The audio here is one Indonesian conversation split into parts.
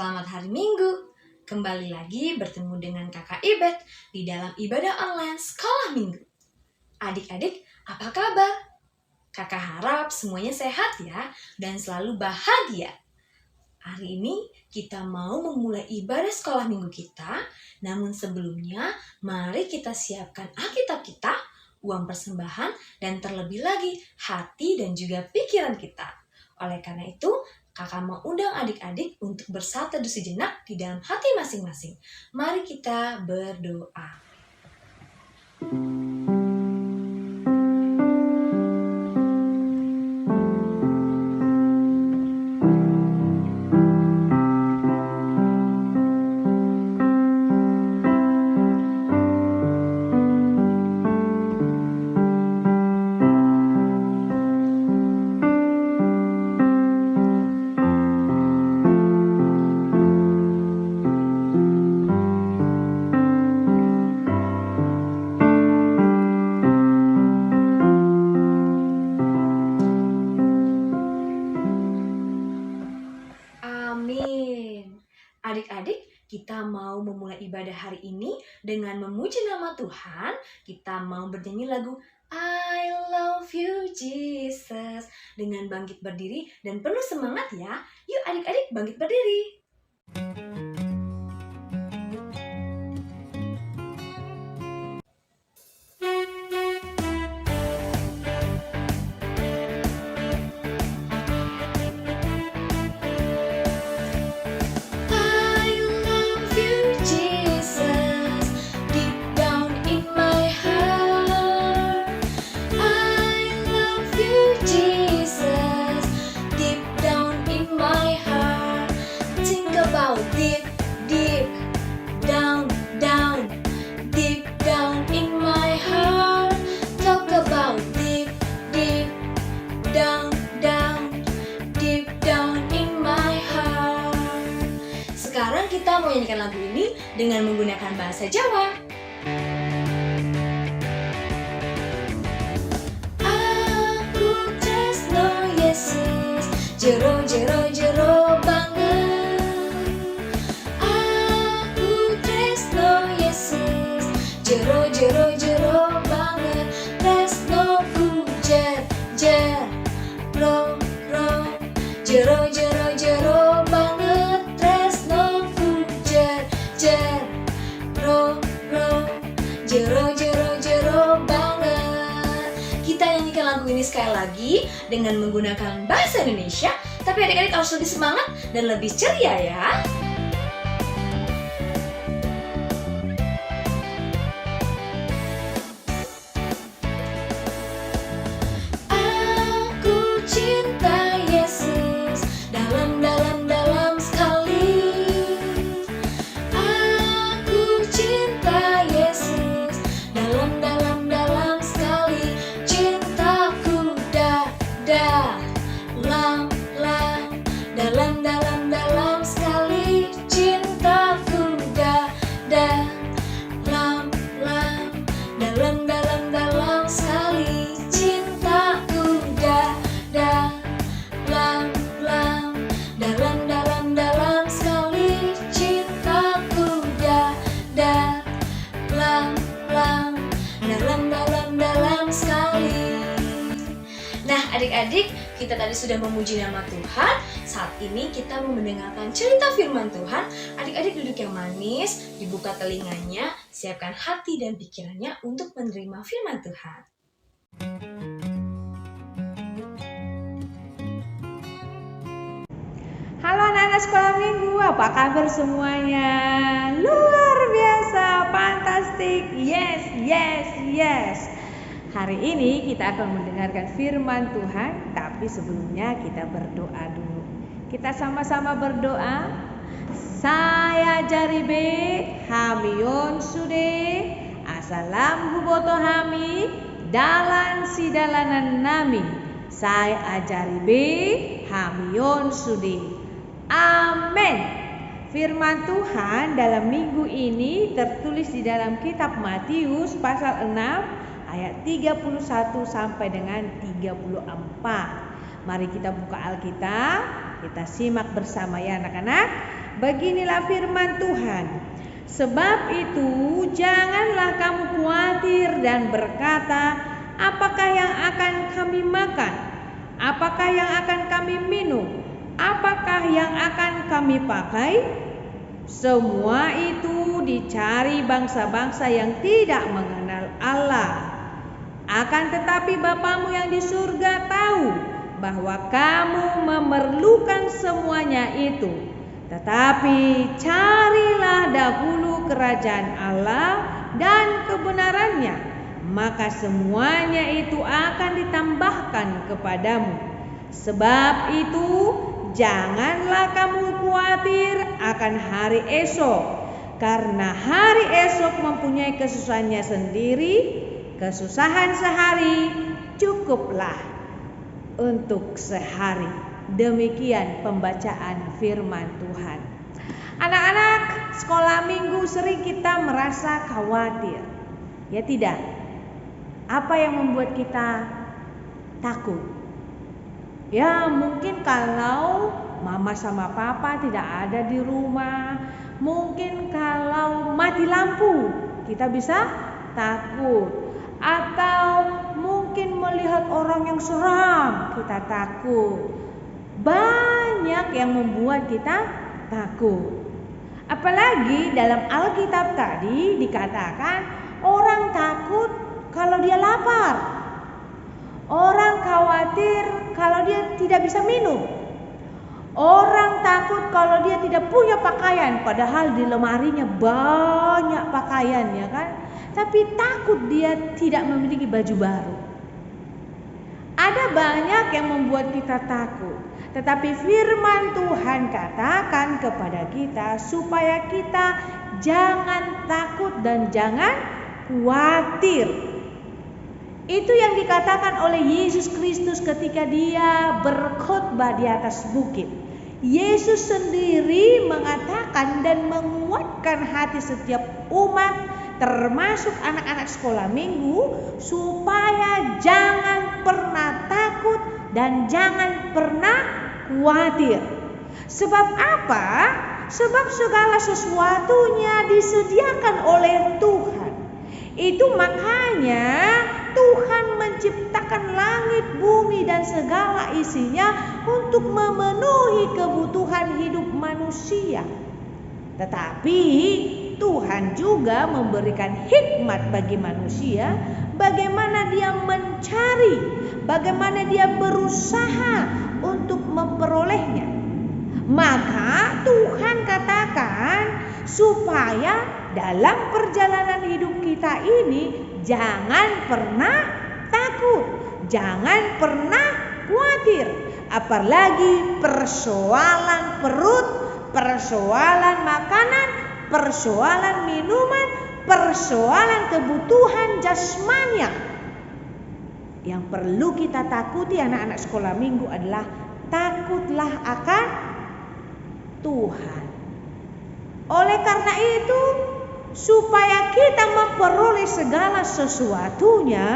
Selamat hari Minggu. Kembali lagi bertemu dengan Kakak Ibet di dalam ibadah online Sekolah Minggu. Adik-adik, apa kabar? Kakak harap semuanya sehat ya dan selalu bahagia. Hari ini kita mau memulai ibadah Sekolah Minggu kita. Namun sebelumnya, mari kita siapkan Alkitab kita, uang persembahan, dan terlebih lagi hati dan juga pikiran kita. Oleh karena itu, Kakak mau undang adik-adik untuk bersatu sejenak di dalam hati masing-masing. Mari kita berdoa. Amin. Adik-adik, kita mau memulai ibadah hari ini dengan memuji nama Tuhan. Kita mau bernyanyi lagu I love you Jesus dengan bangkit berdiri dan penuh semangat ya. Yuk adik-adik bangkit berdiri. Sekarang kita mau nyanyikan lagu ini dengan menggunakan bahasa Jawa. Aku tresno Yesus, jero jero jero banget. Aku tresno Yesus, jero jero jero banget. Tresnoku jer jer ro ro, jero jero jero banget. Jero jero jero banget. Kita nyanyikan lagu ini sekali lagi dengan menggunakan bahasa Indonesia, tapi adik-adik harus lebih semangat dan lebih ceria ya. Aku cinta Yesus dalam sekali. Aku cinta Yesus dalam sekali. Cintaku dalam sekali. Cintaku dalam sekali. Cintaku dalam sekali. Cintaku dalam sekali. Nah adik-adik, kita tadi sudah memuji nama Tuhan. Saat ini kita mau mendengarkan cerita firman Tuhan. Adik-adik duduk yang manis, dibuka telinganya, siapkan hati dan pikirannya untuk menerima firman Tuhan. Halo anak-anak sekolah minggu, apa kabar semuanya? Luar biasa, fantastik, yes. Hari ini kita akan mendengarkan firman Tuhan, tapi sebelumnya kita berdoa dulu. Kita sama-sama berdoa. Saya jaribe, hamion sude, asalam huboto hami, dalan si dalanan nami. Saya ajaribe, hamion sude. Amin. Firman Tuhan dalam minggu ini tertulis di dalam kitab Matius pasal 6 ayat 31 sampai dengan 34. Mari kita buka Alkitab, kita simak bersama ya anak-anak. beginilah firman Tuhan. Sebab itu janganlah kamu khawatir dan berkata, apakah yang akan kami makan? Apakah yang akan kami minum? Apakah yang akan kami pakai? Semua itu dicari bangsa-bangsa yang tidak mengenal Allah. Akan tetapi Bapamu yang di surga tahu bahwa kamu memerlukan semuanya itu. Tetapi carilah dahulu kerajaan Allah dan kebenarannya, maka semuanya itu akan ditambahkan kepadamu. Sebab itu janganlah kamu khawatir akan hari esok, karena hari esok mempunyai kesusahannya sendiri. Kesusahan sehari cukuplah untuk sehari. Demikian pembacaan firman Tuhan. Anak-anak, sekolah minggu sering kita merasa khawatir. Ya tidak? Apa yang membuat kita takut? Ya mungkin kalau mama sama papa tidak ada di rumah. Mungkin kalau mati lampu kita bisa takut. Atau mungkin melihat orang yang seram kita takut. Banyak yang membuat kita takut. Apalagi dalam Alkitab tadi dikatakan orang takut kalau dia lapar. Orang khawatir kalau dia tidak bisa minum. Orang takut kalau dia tidak punya pakaian, padahal di lemarinya banyak pakaian, ya kan? Tapi takut dia tidak memiliki baju baru. Ada banyak yang membuat kita takut. Tetapi firman Tuhan katakan kepada kita supaya kita jangan takut dan jangan khawatir. Itu yang dikatakan oleh Yesus Kristus ketika dia berkhotbah di atas bukit. Yesus sendiri mengatakan dan menguatkan hati setiap umat, termasuk anak-anak sekolah minggu, supaya jangan pernah takut dan jangan pernah khawatir. Sebab apa? Sebab segala sesuatunya disediakan oleh Tuhan. Itu makanya Tuhan menciptakan langit, bumi dan segala isinya untuk memenuhi kebutuhan hidup manusia. Tetapi Tuhan juga memberikan hikmat bagi manusia, bagaimana dia mencari, bagaimana dia berusaha untuk memperolehnya. Maka Tuhan katakan supaya dalam perjalanan hidup kita ini jangan pernah takut, jangan pernah khawatir. Apalagi persoalan perut, persoalan makanan, persoalan minuman, persoalan kebutuhan jasmania. Yang perlu kita takuti anak-anak sekolah minggu adalah takutlah akan Tuhan. Oleh karena itu, supaya kita memperoleh segala sesuatunya,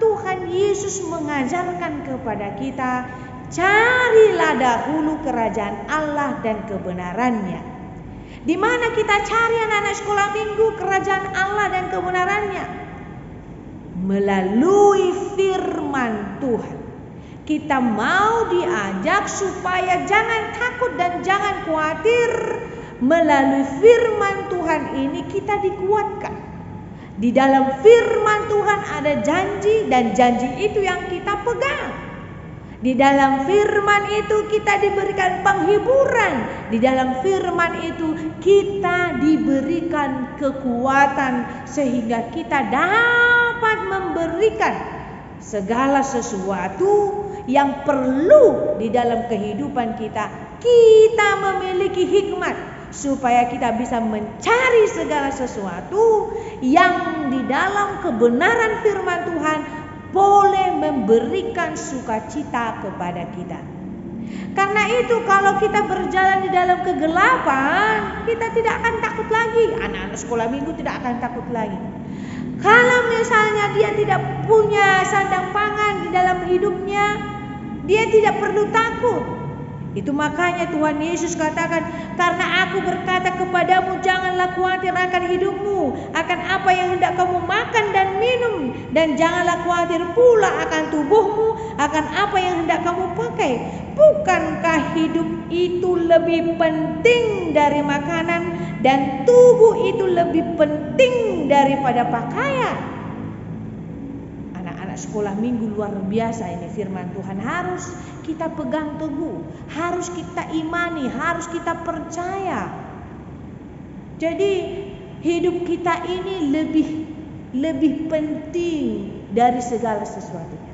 Tuhan Yesus mengajarkan kepada kita, carilah dahulu kerajaan Allah dan kebenarannya. Di mana kita cari anak-anak sekolah minggu kerajaan Allah dan kebenarannya? Melalui firman Tuhan. Kita mau diajak supaya jangan takut dan jangan khawatir. Melalui firman Tuhan ini kita dikuatkan. Di dalam firman Tuhan ada janji dan janji itu yang kita pegang. Di dalam firman itu kita diberikan penghiburan. Di dalam firman itu kita diberikan kekuatan sehingga kita dapat memberikan segala sesuatu yang perlu di dalam kehidupan kita. Kita memiliki hikmat supaya kita bisa mencari segala sesuatu yang di dalam kebenaran firman Tuhan boleh memberikan sukacita kepada kita. Karena itu kalau kita berjalan di dalam kegelapan, kita tidak akan takut lagi. Anak-anak sekolah minggu tidak akan takut lagi. Kalau misalnya dia tidak punya sandang pangan di dalam hidupnya, dia tidak perlu takut. Itu makanya Tuhan Yesus katakan, karena aku berkata kepadamu, janganlah khawatir akan hidupmu, akan apa yang hendak kamu makan dan minum, dan janganlah khawatir pula akan tubuhmu, akan apa yang hendak kamu pakai. Bukankah hidup itu lebih penting dari makanan, dan tubuh itu lebih penting daripada pakaian? Anak-anak sekolah minggu luar biasa ini, firman Tuhan harus kita pegang teguh, harus kita imani, harus kita percaya. Jadi hidup kita ini lebih penting dari segala sesuatunya.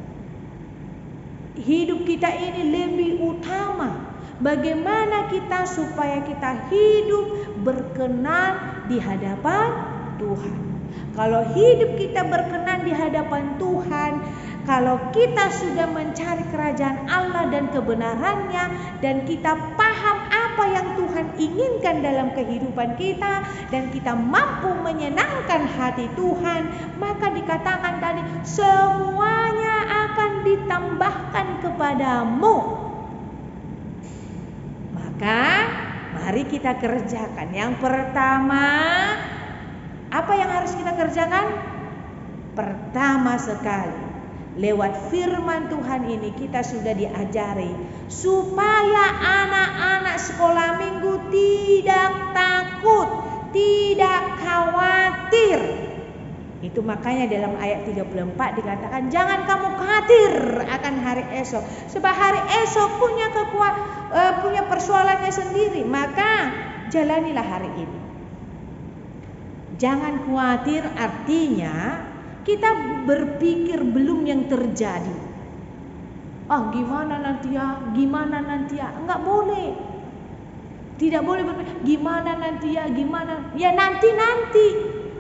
Hidup kita ini lebih utama. Bagaimana kita supaya kita hidup berkenan di hadapan Tuhan. Kalau hidup kita berkenan di hadapan Tuhan, kalau kita sudah mencari kerajaan Allah dan kebenarannya, dan kita paham apa yang Tuhan inginkan dalam kehidupan kita, dan kita mampu menyenangkan hati Tuhan, maka dikatakan tadi, semuanya akan ditambahkan kepadamu. Maka mari kita kerjakan. Yang pertama, apa yang harus kita kerjakan? Pertama sekali, lewat firman Tuhan ini kita sudah diajari supaya anak-anak sekolah minggu tidak takut, tidak khawatir. Itu makanya dalam ayat 34 dikatakan, jangan kamu khawatir akan hari esok, sebab hari esok punya persoalannya sendiri. Maka jalanilah hari ini. Jangan khawatir artinya kita berpikir belum yang terjadi. Gimana nanti ya? Enggak boleh. Tidak boleh berpikir gimana nanti ya, gimana. Ya nanti.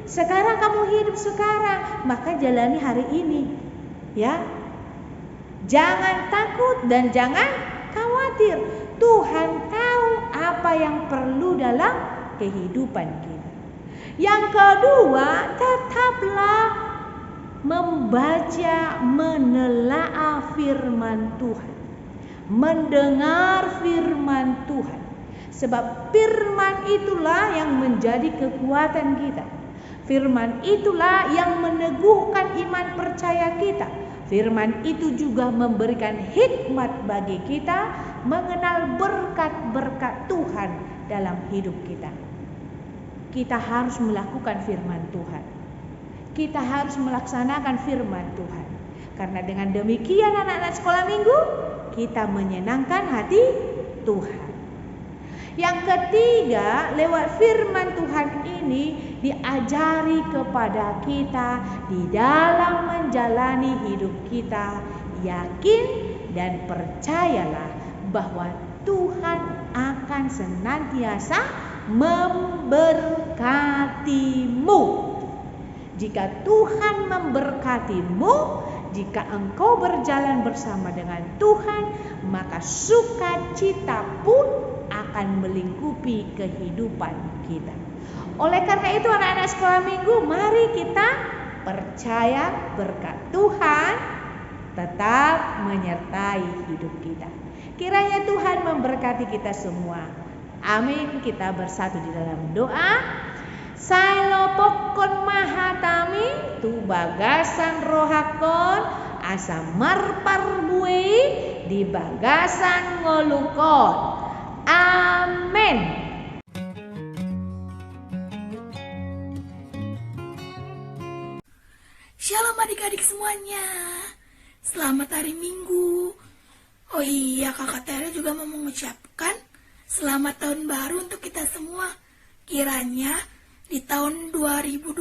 Sekarang kamu hidup sekarang, maka jalani hari ini. Ya. Jangan takut dan jangan khawatir. Tuhan tahu apa yang perlu dalam kehidupan kita. Yang kedua, tetaplah membaca, menelaah firman Tuhan, mendengar firman Tuhan. Sebab firman itulah yang menjadi kekuatan kita. Firman itulah yang meneguhkan iman percaya kita. Firman itu juga memberikan hikmat bagi kita mengenal berkat-berkat Tuhan dalam hidup kita. Kita harus melakukan firman Tuhan. Kita harus melaksanakan firman Tuhan. Karena dengan demikian anak-anak sekolah minggu, kita menyenangkan hati Tuhan. Yang ketiga, lewat firman Tuhan ini diajari kepada kita di dalam menjalani hidup kita. Yakin dan percayalah bahwa Tuhan akan senantiasa memberkatimu. Jika Tuhan memberkatimu, jika engkau berjalan bersama dengan Tuhan, maka sukacita pun akan melingkupi kehidupan kita. Oleh karena itu anak-anak sekolah minggu, mari kita percaya berkat Tuhan tetap menyertai hidup kita. Kiranya Tuhan memberkati kita semua. Amin. Kita bersatu di dalam doa. Sailo pokon mahatami tu bagasan rohakon asa marparbui di bagasan ngolukon. Amin. Shalom adik-adik semuanya. Selamat hari Minggu. Oh iya, Kakak Tere juga mau mengucapkan selamat tahun baru untuk kita semua. Kiranya di tahun 2022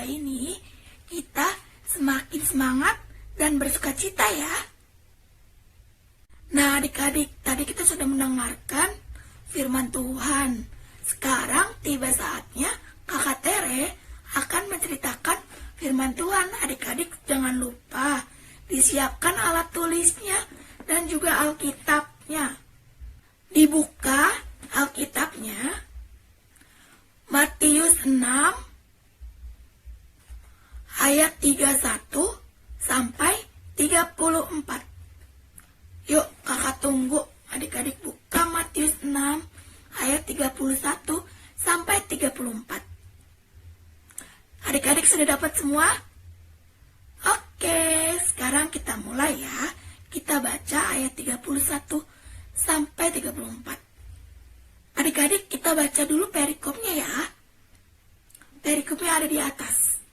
ini kita semakin semangat dan bersukacita ya. Nah adik-adik, tadi kita sudah mendengarkan firman Tuhan. Sekarang tiba saatnya Kakak Tere akan menceritakan firman Tuhan. Adik-adik jangan lupa disiapkan alat tulisnya dan juga Alkitabnya. Dibuka Alkitabnya, Matius 6 ayat 31 sampai 34. 34. Adik-adik sudah dapat semua? Oke, sekarang kita mulai ya. Kita baca ayat 31 sampai 34. Adik-adik, kita baca dulu perikopnya ya. Perikopnya ada di atas.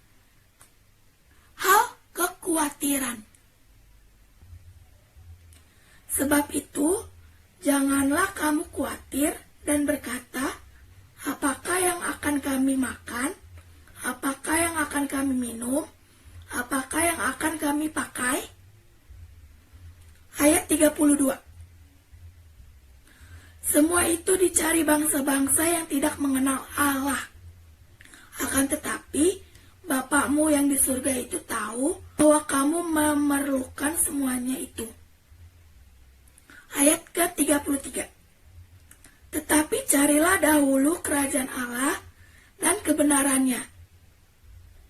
Hal kekhawatiran. Sebab itu, janganlah kamu khawatir dan berkata, apakah yang akan kami makan? Apakah yang akan kami minum? Apakah yang akan kami pakai? Ayat 32. Semua itu dicari bangsa-bangsa yang tidak mengenal Allah. Akan tetapi, Bapakmu yang di surga itu tahu bahwa kamu memerlukan semuanya itu. Ayat ke-33. Tetapi carilah dahulu kerajaan Allah dan kebenarannya.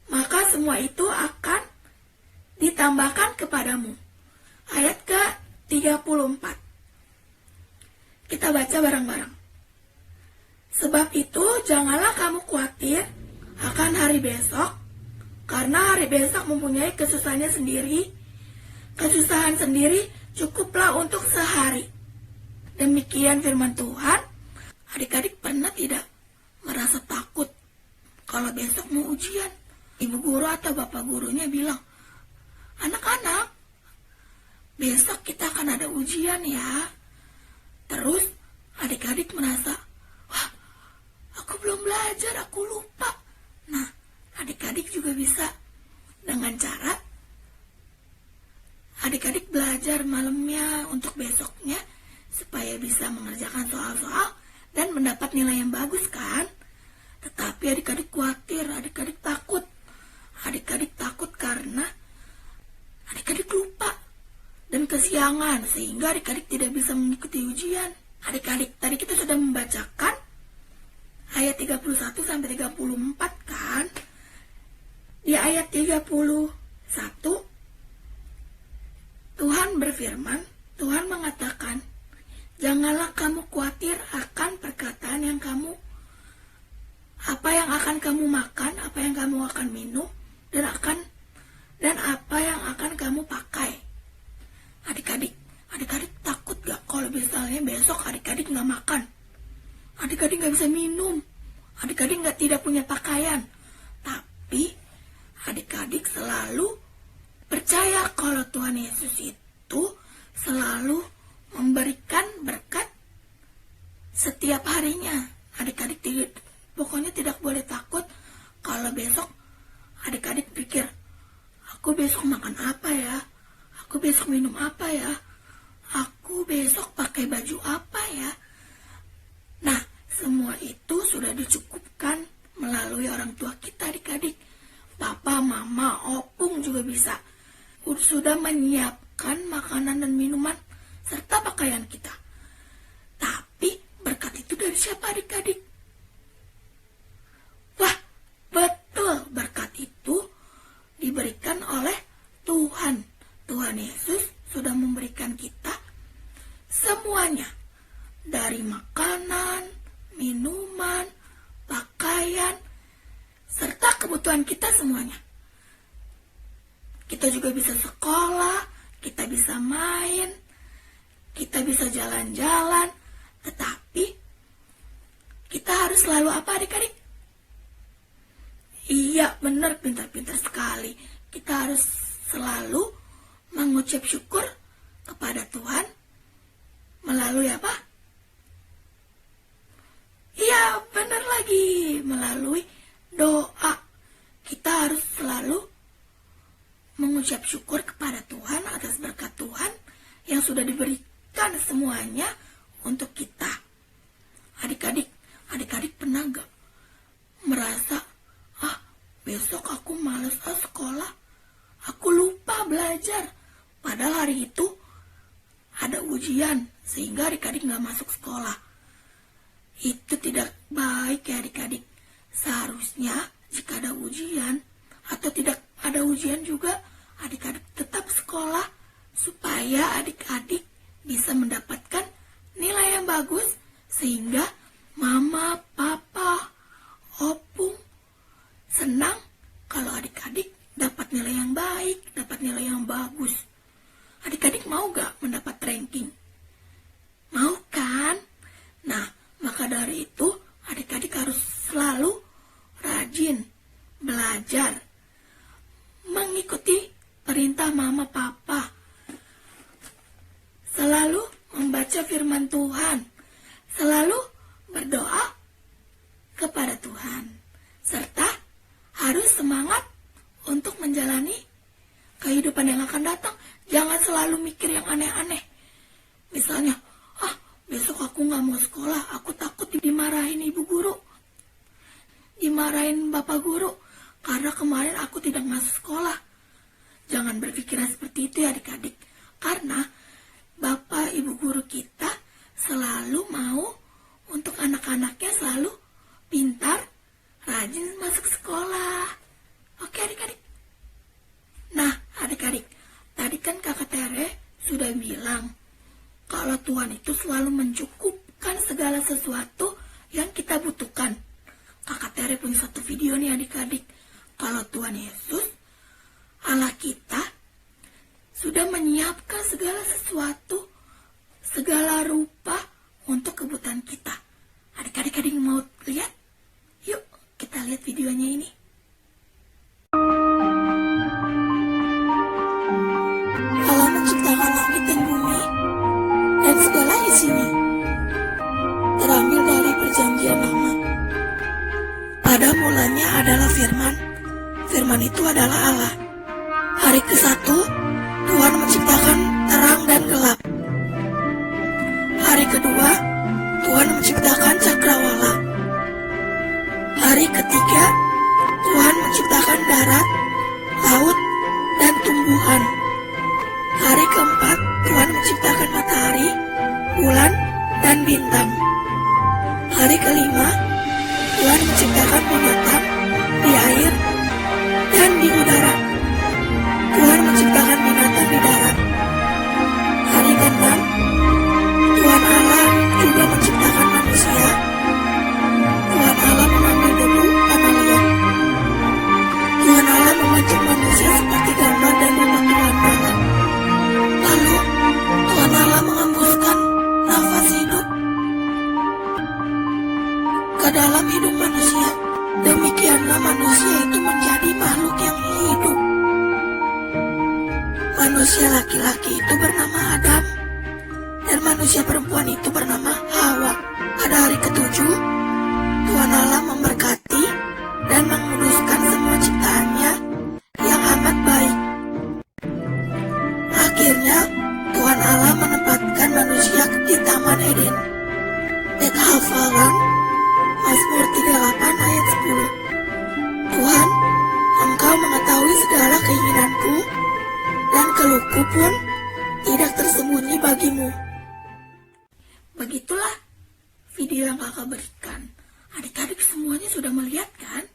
Maka semua itu akan ditambahkan kepadamu. Ayat ke-34. Kita baca bareng-barang. Sebab itu janganlah kamu khawatir akan hari besok, karena hari besok mempunyai kesusahannya sendiri. Kesusahan sendiri cukuplah untuk sehari. Demikian firman Tuhan. Adik-adik pernah tidak merasa takut kalau besok mau ujian? Ibu guru atau bapak gurunya bilang, anak-anak, besok kita akan ada ujian ya. Terus adik-adik merasa, wah, aku belum belajar, aku lupa. Nah, adik-adik juga bisa dengan cara adik-adik belajar malamnya untuk besoknya supaya bisa mengerjakan soal-soal dan mendapat nilai yang bagus kan? Tetapi adik-adik khawatir, adik-adik takut. Adik-adik takut karena adik-adik lupa dan kesiangan sehingga adik-adik tidak bisa mengikuti ujian. Adik-adik, tadi kita sudah membacakan ayat 31 sampai 34 kan? Di ayat 31 Tuhan berfirman, Tuhan mengatakan, janganlah kamu khawatir akan perkataan yang kamu, apa yang akan kamu makan, apa yang kamu akan minum, dan apa yang akan kamu pakai. Adik-adik takut gak kalau misalnya besok adik-adik gak makan, adik-adik gak bisa minum, adik-adik tidak punya pakaian. Tapi adik-adik selalu percaya kalau Tuhan Yesus itu selalu memberikan berkat setiap harinya. Adik-adik pokoknya tidak boleh takut kalau besok adik-adik pikir, aku besok makan apa ya? Aku besok minum apa ya? Aku besok pakai baju apa ya? Nah, semua itu sudah dicukupkan melalui orang tua kita adik-adik. Papa, mama, opung juga bisa. Sudah menyiapkan makanan dan minuman serta pakaian kita. Tapi berkat itu dari siapa adik-adik? Wah, betul, berkat itu diberikan oleh Tuhan. Tuhan Yesus sudah memberikan kita semuanya. Dari makanan, minuman, pakaian, serta kebutuhan kita semuanya. Kita juga bisa sekolah, kita bisa main, kita bisa jalan-jalan, tetapi kita harus selalu apa adik-adik? Iya, benar, pintar-pintar sekali. Kita harus selalu mengucap syukur kepada Tuhan melalui apa? Iya, benar lagi, melalui doa. Kita harus selalu mengucap syukur kepada Tuhan atas berkat Tuhan yang sudah diberikan semuanya untuk kita. Adik-adik pernah gak merasa, besok aku malas sekolah, aku lupa belajar, padahal hari itu ada ujian sehingga adik-adik gak masuk sekolah. Itu tidak baik ya adik-adik. Seharusnya jika ada ujian atau tidak ada ujian juga, adik-adik tetap sekolah supaya adik-adik bisa mendapatkan nilai yang bagus sehingga mama, papa, kepada Tuhan, serta harus semangat untuk menjalani kehidupan yang akan datang. Jangan selalu mikir yang aneh-aneh. Misalnya, besok aku gak mau sekolah, aku takut dimarahin ibu guru, dimarahin bapak guru, karena kemarin aku tidak masuk sekolah. Jangan berpikiran seperti itu ya adik-adik, karena bapak ibu guru kita selalu mau untuk anak-anaknya selalu pintar, rajin masuk sekolah. Oke adik-adik. Nah adik-adik, tadi kan kakak Tere sudah bilang kalau Tuhan itu selalu mencukupkan segala sesuatu yang kita butuhkan. Kakak Tere punya satu video nih adik-adik. Kalau Tuhan Yesus, Allah kita, sudah menyiapkan segala sesuatu, segala rupa untuk kebutuhan kita. Adik-adik mau lihat? Yuk kita lihat videonya ini. Allah menciptakan langit dan bumi dan segala isinya, terambil dari perjanjian lama. Pada mulanya adalah firman, firman itu adalah Allah. Hari ke-1, Tuhan menciptakan terang dan gelap. Hari kedua, Tuhan menciptakan cakrawala. Hari ketiga, Tuhan menciptakan darat, laut, dan tumbuhan. Hari keempat, Tuhan menciptakan matahari, bulan, dan bintang. Hari kelima, Tuhan menciptakan binatang di air dan di udara. Tuhan menciptakan binatang di darat. Hari ke-6, Tuhan Allah juga menciptakan manusia. Tuhan Allah mengambil debu tanah liat. Tuhan Allah membentuk manusia seperti gambar dan rupa Tuhan Allah. Lalu Tuhan Allah mengembuskan nafas hidup ke dalam hidup manusia. Demikianlah manusia itu menjadi makhluk yang hidup. Manusia laki-laki itu bernama Adam, dan manusia perempuan itu bernama Hawa. Pada hari ke-7, Tuhan Allah memberkati dan menguduskan semua ciptaannya yang amat baik. Akhirnya, Tuhan Allah menempatkan manusia di Taman Eden. Et Hafalan, Mazmur 38 ayat 10. Tuhan, Engkau mengetahui segala keinginanku, dan keluhku pun tidak tersembunyi bagimu. Begitulah video yang kakak berikan. Adik-adik semuanya sudah melihat kan?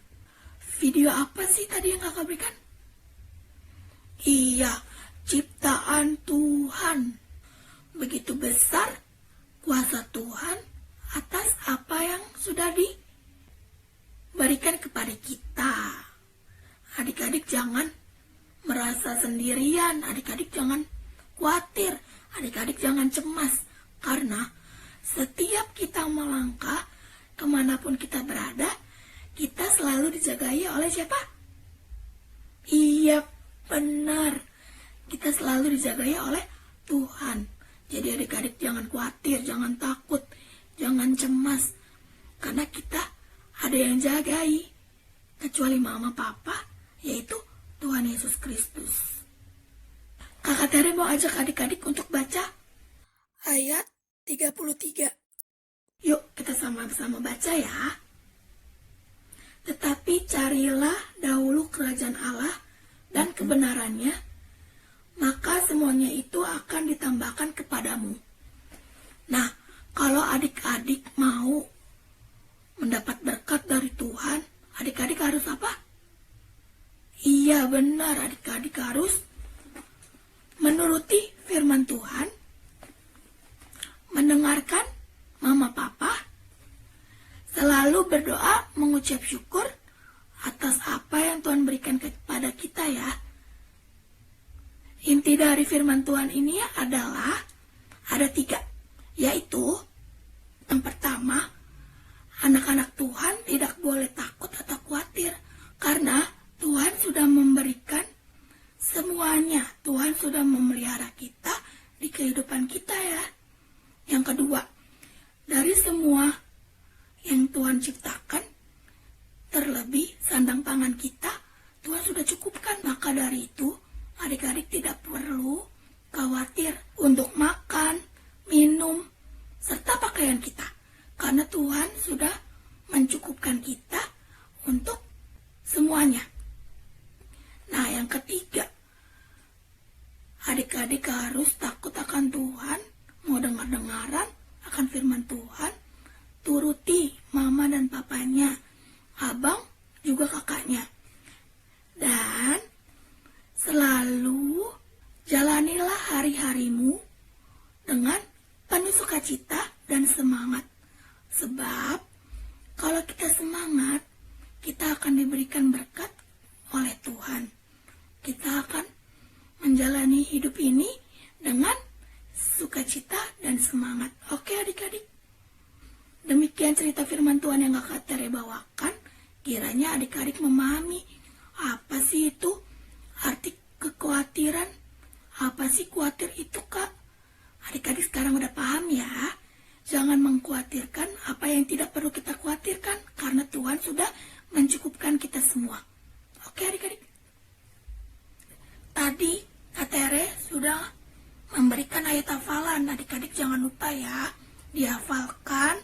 Video apa sih tadi yang kakak berikan? Iya, ciptaan Tuhan. Begitu besar kuasa Tuhan atas apa yang sudah diberikan kepada kita. Adik-adik jangan merasa sendirian, adik-adik jangan khawatir, adik-adik jangan cemas, karena setiap kita melangkah kemanapun kita berada, kita selalu dijagai oleh siapa? Iya, benar, kita selalu dijagai oleh Tuhan. Jadi adik-adik jangan khawatir, jangan takut, jangan cemas, karena kita ada yang jagai, kecuali mama papa, yaitu Tuhan Yesus Kristus. Kakak Tere mau ajak adik-adik untuk baca ayat 33. Yuk kita sama-sama baca ya. Tetapi carilah dahulu kerajaan Allah dan kebenarannya, maka semuanya itu akan ditambahkan kepadamu. Nah, kalau adik-adik mau mendapat berkat dari Tuhan, adik-adik harus apa? Iya benar, adik-adik harus menuruti firman Tuhan, mendengarkan mama papa, selalu berdoa mengucap syukur atas apa yang Tuhan berikan kepada kita ya. Inti dari firman Tuhan ini adalah ada 3, yaitu yang pertama, anak-anak Tuhan tidak boleh takut atau khawatir, karena Tuhan sudah memberikan semuanya. Tuhan sudah memelihara kita di kehidupan kita ya. Yang kedua, dari semua yang Tuhan ciptakan, dari itu, adik-adik tidak perlu khawatir untuk makan, minum, serta pakaian kita. Karena Tuhan sudah mencukupkan kita untuk semuanya. Nah, yang ketiga, adik-adik harus takut akan Tuhan, mau dengar-dengaran akan firman Tuhan, turuti mama dan papanya, abang juga kakaknya. Dan selalu jalanilah hari-harimu dengan penuh sukacita dan semangat. Sebab kalau kita semangat, kita akan diberikan berkat oleh Tuhan. Kita akan menjalani hidup ini dengan sukacita dan semangat. Oke adik-adik? Demikian cerita firman Tuhan yang Kakak Tere bawakan. Kiranya adik-adik memahami apa sih itu arti kekhawatiran. Apa sih khawatir itu, Kak? Adik-adik sekarang udah paham ya. Jangan mengkhawatirkan apa yang tidak perlu kita khawatirkan, karena Tuhan sudah mencukupkan kita semua. Oke adik-adik? Tadi Kak Tere sudah memberikan ayat hafalan. Adik-adik jangan lupa ya, dihafalkan.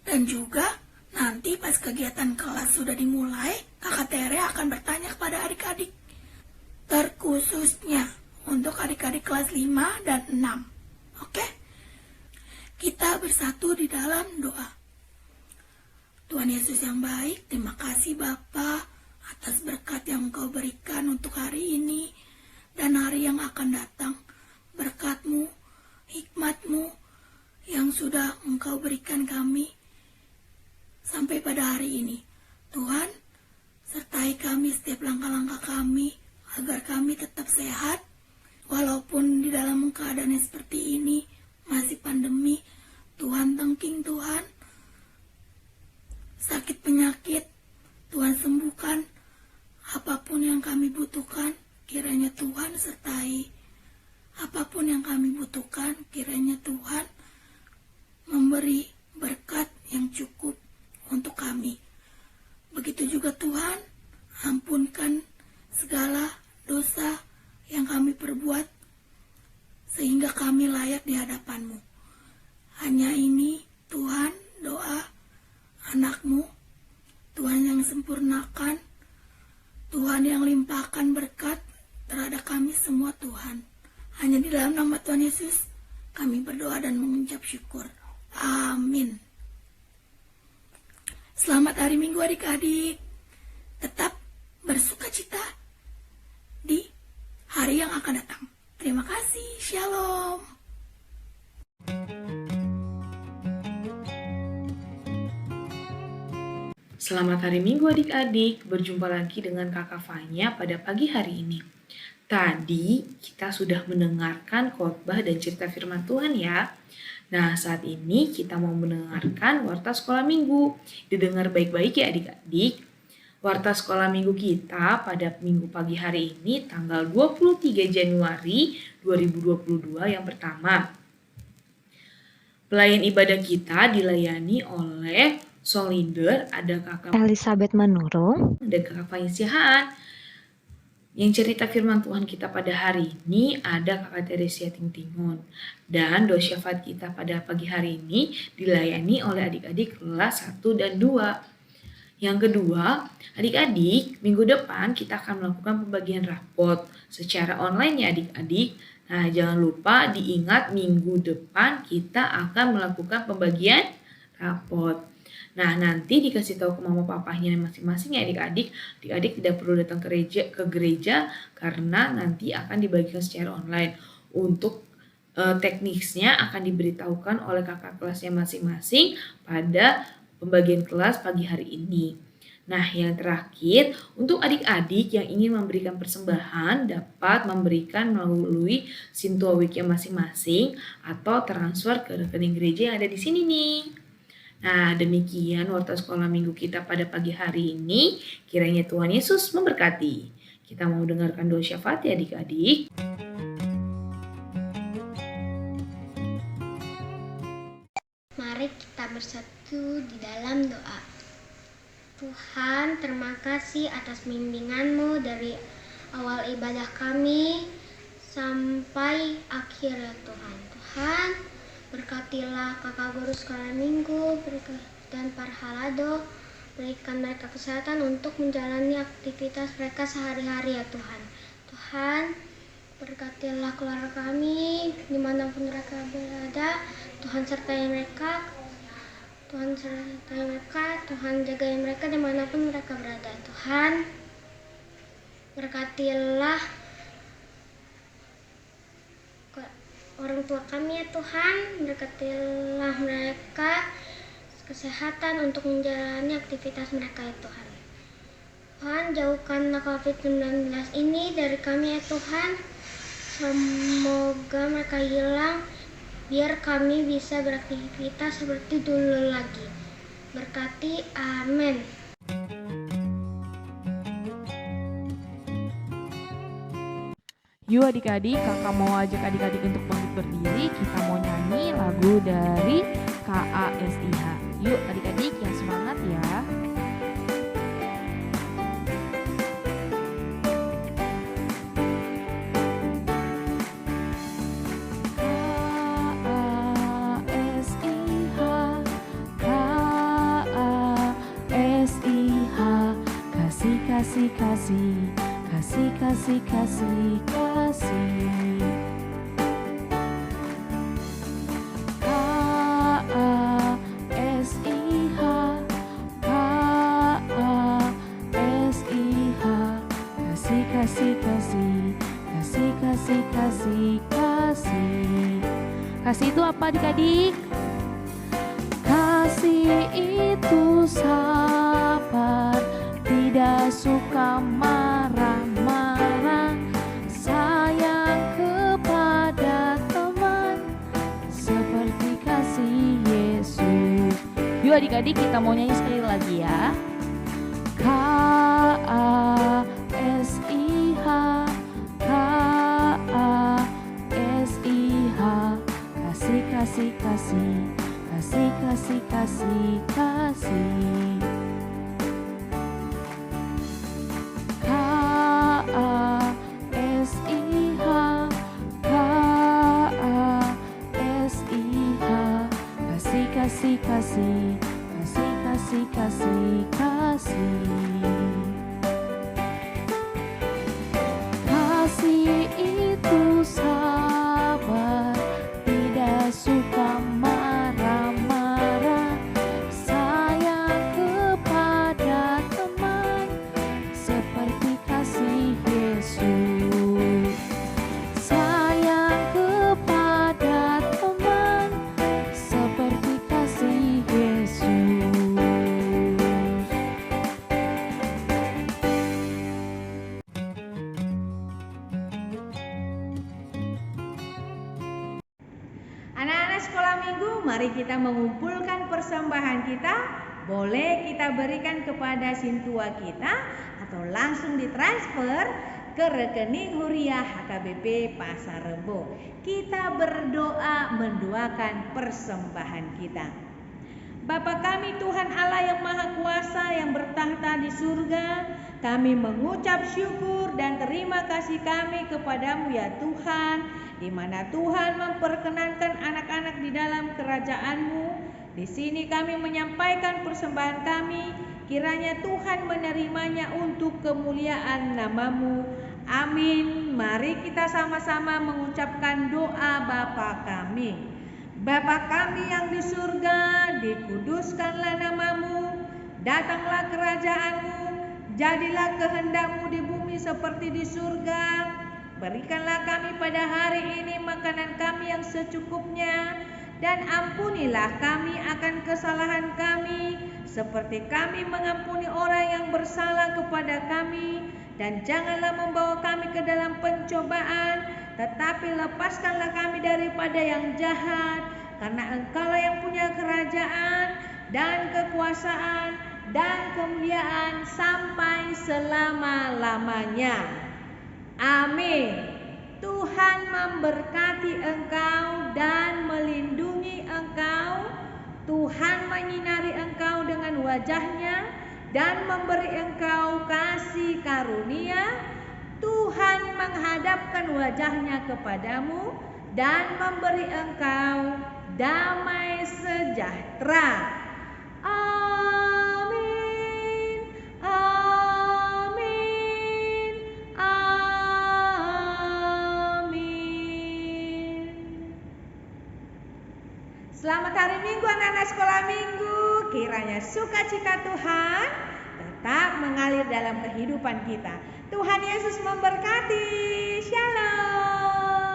Dan juga nanti pas kegiatan kelas sudah dimulai, Kakak Tere akan bertanya kepada adik-adik. Terkhususnya untuk adik-adik kelas 5 dan 6. Oke? Kita bersatu di dalam doa. Tuhan Yesus yang baik, terima kasih Bapa atas berkat yang Engkau berikan untuk hari ini dan hari yang akan datang. Berkat-Mu, hikmat-Mu yang sudah Engkau berikan kami sampai pada hari ini. Tuhan, sertai kami setiap langkah-langkah kami agar kami tetap sehat walaupun di dalam keadaan yang seperti ini, masih pandemi. Tuhan tengking, Tuhan sakit penyakit, Tuhan sembuhkan. Apapun yang kami butuhkan, kiranya Tuhan sertai. Apapun yang kami butuhkan, kiranya Tuhan memberi berkat yang cukup untuk kami. Begitu juga Tuhan, ampunkan segala dosa yang kami perbuat, sehingga kami layak di hadapan-Mu. Hanya ini Tuhan, doa anak-Mu, Tuhan yang sempurnakan, Tuhan yang limpahkan berkat terhadap kami semua Tuhan. Hanya di dalam nama Tuhan Yesus kami berdoa dan mengucap syukur. Amin. Selamat hari Minggu adik-adik. Tetap bersukacita di hari yang akan datang. Terima kasih. Shalom. Selamat hari Minggu adik-adik, berjumpa lagi dengan Kakak Fanya pada pagi hari ini. Tadi kita sudah mendengarkan khotbah dan cerita firman Tuhan ya. Nah saat ini kita mau mendengarkan warta sekolah minggu. Didengar baik-baik ya adik-adik. Warta sekolah minggu kita pada minggu pagi hari ini tanggal 23 Januari 2022 yang pertama. Pelayan ibadah kita dilayani oleh song leader, ada kakak Elizabeth Manurung dan kakak Fanya Sihaan. Yang cerita firman Tuhan kita pada hari ini ada kakak Teresia Tingtingun. Dan doa syafaat kita pada pagi hari ini dilayani oleh adik-adik kelas 1 dan 2. Yang kedua, adik-adik, minggu depan kita akan melakukan pembagian rapot secara online ya adik-adik. Nah, jangan lupa diingat minggu depan kita akan melakukan pembagian rapot. Nah, nanti dikasih tahu ke mama papahnya masing-masing ya adik-adik. Adik-adik tidak perlu datang ke gereja karena nanti akan dibagikan secara online. Untuk teknisnya akan diberitahukan oleh kakak kelasnya masing-masing pada pembagian kelas pagi hari ini. Nah, yang terakhir, untuk adik-adik yang ingin memberikan persembahan dapat memberikan melalui Sintua Weeknya masing-masing atau transfer ke rekening gereja yang ada di sini nih. Nah, demikian warta sekolah minggu kita pada pagi hari ini. Kiranya Tuhan Yesus memberkati. Kita mau dengarkan doa syafaat ya adik-adik. Mari kita bersatu di dalam doa. Tuhan, terima kasih atas bimbingan-Mu dari awal ibadah kami sampai akhir ya Tuhan. Tuhan, berkatilah kakak guru sekolah minggu dan para halado, berikan mereka kesehatan untuk menjalani aktivitas mereka sehari-hari ya Tuhan. Tuhan, berkatilah keluarga kami dimanapun mereka berada. Tuhan sertai mereka, Tuhan sertai mereka, Tuhan jagai mereka dimanapun mereka berada. Tuhan, berkatilah orang tua kami ya Tuhan, berkatilah mereka kesehatan untuk menjalani aktivitas mereka ya Tuhan. Tuhan, jauhkanlah COVID-19 ini dari kami ya Tuhan. Semoga mereka hilang, biar kami bisa beraktivitas seperti dulu lagi. Berkati, amin. Yuk adik-adik, kakak mau ajak adik-adik untuk bangkit berdiri. Kita mau nyanyi lagu dari KASIH. Yuk adik-adik yang semangat ya. Kasih, kasih, kasih, kasih, kasih, kasih. KASIH, KASIH, kasih, kasih, kasih, kasih, kasih, kasih, kasih. Kasih itu apa adik-adik? Kasih itu sabar, tidak suka marah-marah, sayang kepada teman seperti kasih Yesus. Yuk adik-adik kita mau nyanyi sekali lagi ya. KASIH, KASIH, kasih, kasih, kasih, kasih, kasih, kasih, kasih. KASIH, KASIH, kasih, kasih, kasih, kasih, kasih, kasih, kasih. Kasih itu sabar, tidak suka marah-marah, sayang kepada teman seperti kasih Yesus. Sayang kepada teman seperti kasih Yesus. Anak-anak sekolah minggu, mari kita mengumpulkan persembahan kita. Boleh kita berikan kepada sintua kita atau langsung ditransfer ke rekening Huriah HKBP Pasar Rebo. Kita berdoa mendoakan persembahan kita. Bapa kami Tuhan Allah yang Maha Kuasa yang bertahta di surga, kami mengucap syukur dan terima kasih kami kepadamu ya Tuhan, di mana Tuhan memperkenankan anak-anak di dalam kerajaan-Mu. Di sini kami menyampaikan persembahan kami, kiranya Tuhan menerimanya untuk kemuliaan nama-Mu. Amin. Mari kita sama-sama mengucapkan doa Bapa kami. Bapa kami yang di surga, dikuduskanlah nama-Mu, datanglah kerajaan-Mu, jadilah kehendak-Mu di bumi seperti di surga. Berikanlah kami pada hari ini makanan kami yang secukupnya, dan ampunilah kami akan kesalahan kami, seperti kami mengampuni orang yang bersalah kepada kami. Dan janganlah membawa kami ke dalam pencobaan, tetapi lepaskanlah kami daripada yang jahat, karena Engkaulah yang punya kerajaan dan kekuasaan dan kemuliaan sampai selama-lamanya. Amin. Tuhan memberkati engkau dan melindungi engkau. Tuhan menyinari engkau dengan wajahnya dan memberi engkau kasih karunia. Tuhan menghadapkan wajahnya kepadamu dan memberi engkau damai sejahtera. Amin. Amin. Amin. Selamat hari Minggu anak-anak sekolah minggu. Kiranya sukacita Tuhan tetap mengalir dalam kehidupan kita. Tuhan Yesus memberkati. Shalom.